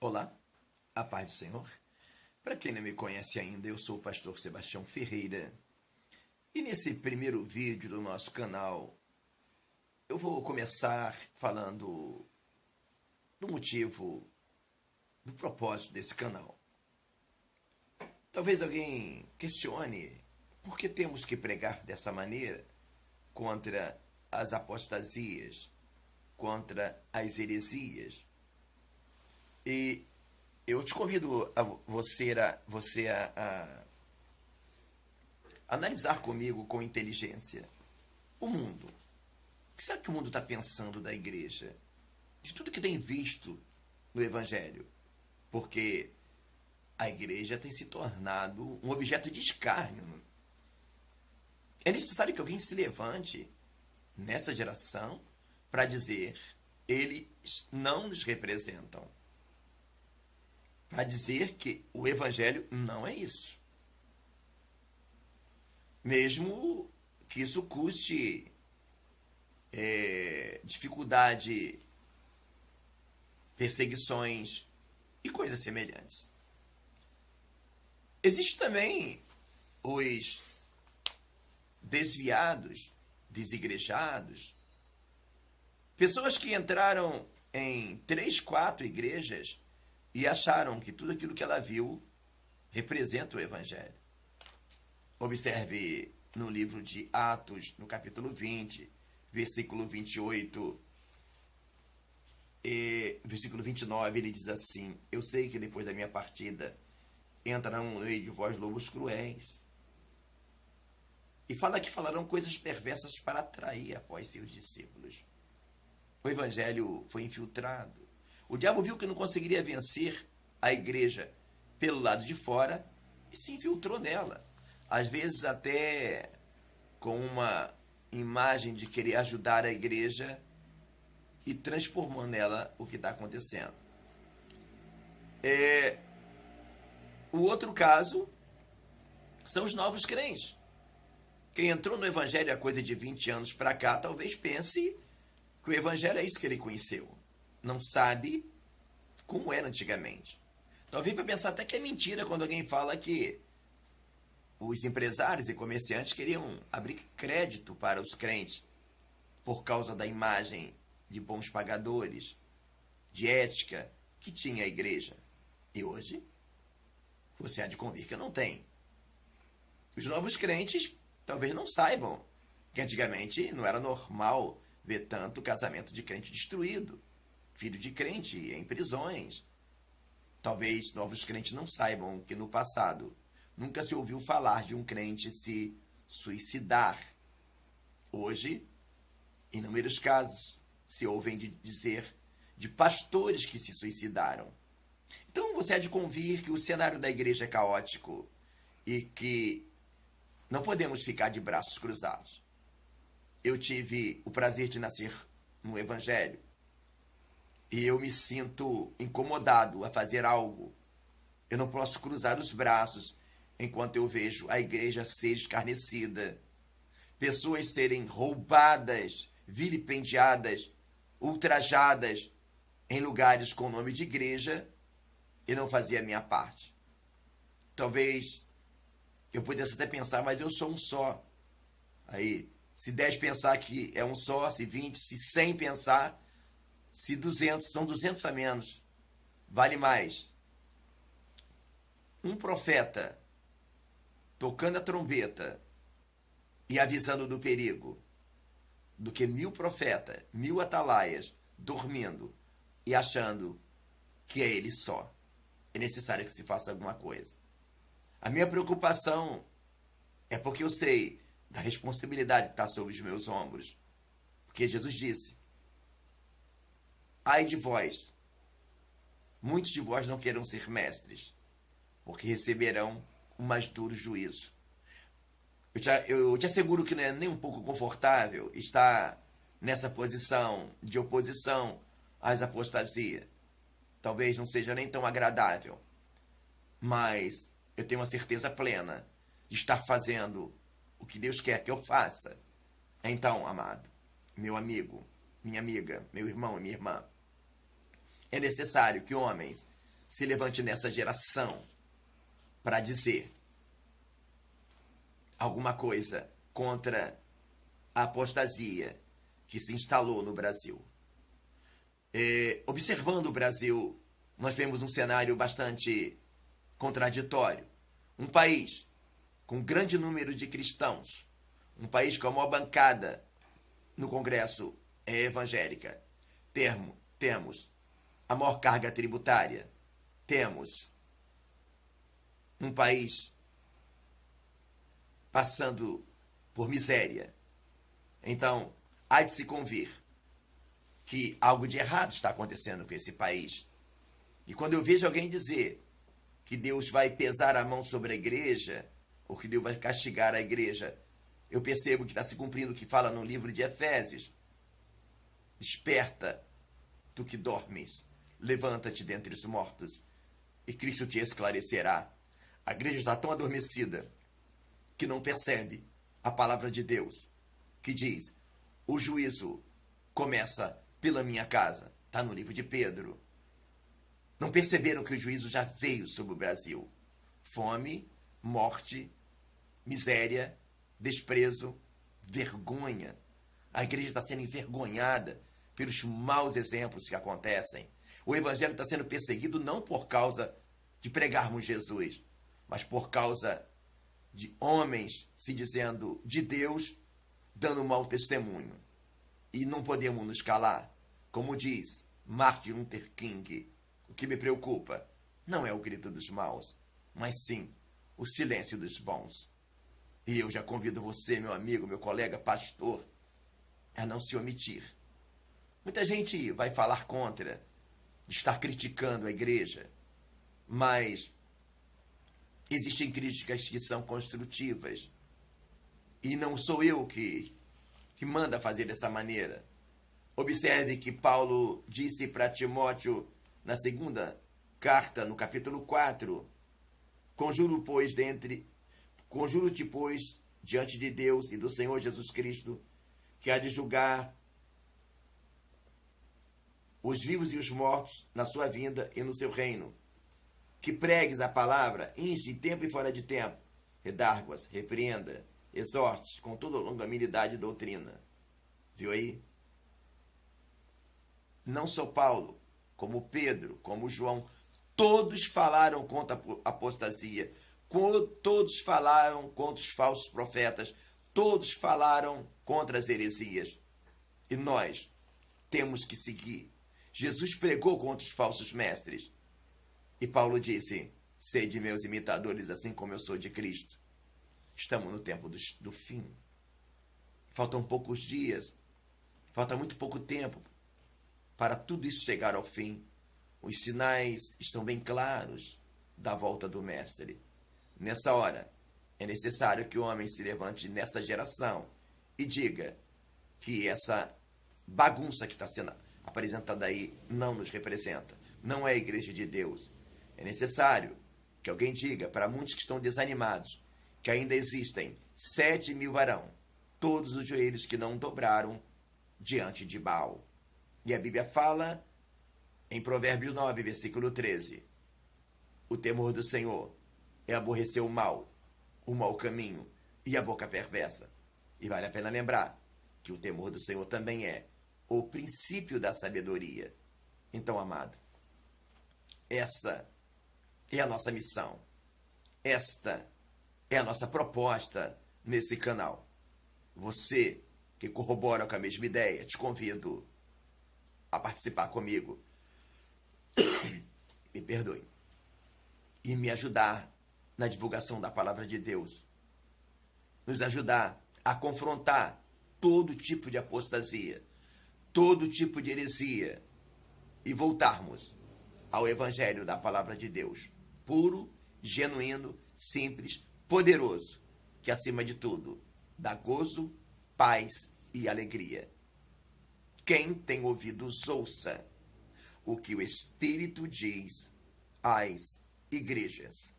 Olá, a paz do Senhor. Para quem não me conhece ainda, eu sou o pastor Sebastião Ferreira. E nesse primeiro vídeo do nosso canal, eu vou começar falando do motivo, do propósito desse canal. Talvez alguém questione por que temos que pregar dessa maneira contra as apostasias, contra as heresias. E eu te convido a você a analisar comigo com inteligência o mundo. O que será que o mundo está pensando da igreja? De tudo que tem visto no Evangelho. Porque a igreja tem se tornado um objeto de escárnio. É necessário que alguém se levante nessa geração para dizer: eles não nos representam. Para dizer que o Evangelho não é isso. Mesmo que isso custe dificuldade, perseguições e coisas semelhantes. Existem também os desviados, desigrejados, pessoas que entraram em 3, 4 igrejas e acharam que tudo aquilo que ela viu representa o Evangelho. Observe no livro de Atos, no capítulo 20, versículo 28 e versículo 29, ele diz assim: eu sei que depois da minha partida entrarão no meio de vós lobos cruéis. E fala que falarão coisas perversas para atrair após seus discípulos. O Evangelho foi infiltrado. O diabo viu que não conseguiria vencer a igreja pelo lado de fora e se infiltrou nela. Às vezes até com uma imagem de querer ajudar a igreja e transformou nela o que está acontecendo. O outro caso são os novos crentes. Quem entrou no Evangelho há coisa de 20 anos para cá, talvez pense que o Evangelho é isso que ele conheceu. Não sabe como era antigamente. Talvez vai pensar até que é mentira quando alguém fala que os empresários e comerciantes queriam abrir crédito para os crentes por causa da imagem de bons pagadores, de ética que tinha a igreja. E hoje, você há de convir que não tem. Os novos crentes talvez não saibam que antigamente não era normal ver tanto casamento de crente destruído, filho de crente em prisões. Talvez novos crentes não saibam que no passado nunca se ouviu falar de um crente se suicidar. Hoje, inúmeros casos se ouvem dizer de pastores que se suicidaram. Então você há de convir que o cenário da igreja é caótico e que não podemos ficar de braços cruzados. Eu tive o prazer de nascer no Evangelho e eu me sinto incomodado a fazer algo. Eu não posso cruzar os braços enquanto eu vejo a igreja ser escarnecida, pessoas serem roubadas, vilipendiadas, ultrajadas em lugares com o nome de igreja, e não fazer a minha parte. Talvez eu pudesse até pensar, mas eu sou um só. Aí, se 10 pensar que é um só, se 20, se 100 pensar, se 200, são 200 a menos. Vale mais um profeta tocando a trombeta e avisando do perigo do que 1000 profetas, 1000 atalaias dormindo e achando que é ele só. É necessário que se faça alguma coisa. A minha preocupação é porque eu sei da responsabilidade que está sobre os meus ombros. Porque Jesus disse: ai de vós, muitos de vós não queiram ser mestres, porque receberão o mais duro juízo. Eu te asseguro que não é nem um pouco confortável estar nessa posição de oposição às apostasias. Talvez não seja nem tão agradável, mas eu tenho uma certeza plena de estar fazendo o que Deus quer que eu faça. Então, amado, meu amigo, minha amiga, meu irmão e minha irmã, é necessário que homens se levante nessa geração para dizer alguma coisa contra a apostasia que se instalou no Brasil. Observando o Brasil, nós vemos um cenário bastante contraditório. Um país com grande número de cristãos, um país com a maior bancada no Congresso evangélica. Temos a maior carga tributária. Temos um país passando por miséria. Então, há de se convir que algo de errado está acontecendo com esse país. E quando eu vejo alguém dizer que Deus vai pesar a mão sobre a igreja, ou que Deus vai castigar a igreja, eu percebo que está se cumprindo o que fala no livro de Efésios. Desperta, tu que dormes, levanta-te dentre os mortos, e Cristo te esclarecerá. A igreja está tão adormecida que não percebe a palavra de Deus, que diz: o juízo começa pela minha casa. Está no livro de Pedro. Não perceberam que o juízo já veio sobre o Brasil? Fome, morte, miséria, desprezo, vergonha. A igreja está sendo envergonhada pelos maus exemplos que acontecem. O evangelho está sendo perseguido não por causa de pregarmos Jesus, mas por causa de homens se dizendo de Deus, dando mau testemunho. E não podemos nos calar. Como diz Martin Luther King, o que me preocupa não é o grito dos maus, mas sim o silêncio dos bons. E eu já convido você, meu amigo, meu colega pastor, a não se omitir. Muita gente vai falar contra, estar criticando a igreja, mas existem críticas que são construtivas. E não sou eu que manda fazer dessa maneira. Observe que Paulo disse para Timóteo, na segunda carta, no capítulo 4, Conjuro-te, pois, diante de Deus e do Senhor Jesus Cristo, que há de julgar os vivos e os mortos na sua vinda e no seu reino. Que pregues a palavra, inste em tempo e fora de tempo, redargue-as, repreenda, exorte com toda longanimidade e doutrina. Viu aí? Não só Paulo, como Pedro, como João, todos falaram contra a apostasia, todos falaram contra os falsos profetas, todos falaram contra as heresias. E nós temos que seguir. Jesus pregou contra os falsos mestres. E Paulo disse: sede meus imitadores, assim como eu sou de Cristo. Estamos no tempo do fim. Faltam poucos dias, falta muito pouco tempo para tudo isso chegar ao fim. Os sinais estão bem claros da volta do Mestre. Nessa hora, é necessário que o homem se levante nessa geração e diga que essa bagunça que está sendo apresentada aí não nos representa, não é a igreja de Deus. É necessário que alguém diga para muitos que estão desanimados que ainda existem 7.000 varão, todos os joelhos que não dobraram diante de Baal. E a Bíblia fala em Provérbios 9, versículo 13: o temor do Senhor é aborrecer o mau caminho e a boca perversa. E vale a pena lembrar que o temor do Senhor também é o princípio da sabedoria. Então, amado, essa é a nossa missão. Esta é a nossa proposta nesse canal. Você que corrobora com a mesma ideia, te convido a participar comigo. Me perdoe. E me ajudar na divulgação da palavra de Deus. Nos ajudar a confrontar todo tipo de apostasia, todo tipo de heresia e voltarmos ao evangelho da palavra de Deus, puro, genuíno, simples, poderoso, que acima de tudo dá gozo, paz e alegria. Quem tem ouvidos, ouça o que o Espírito diz às igrejas.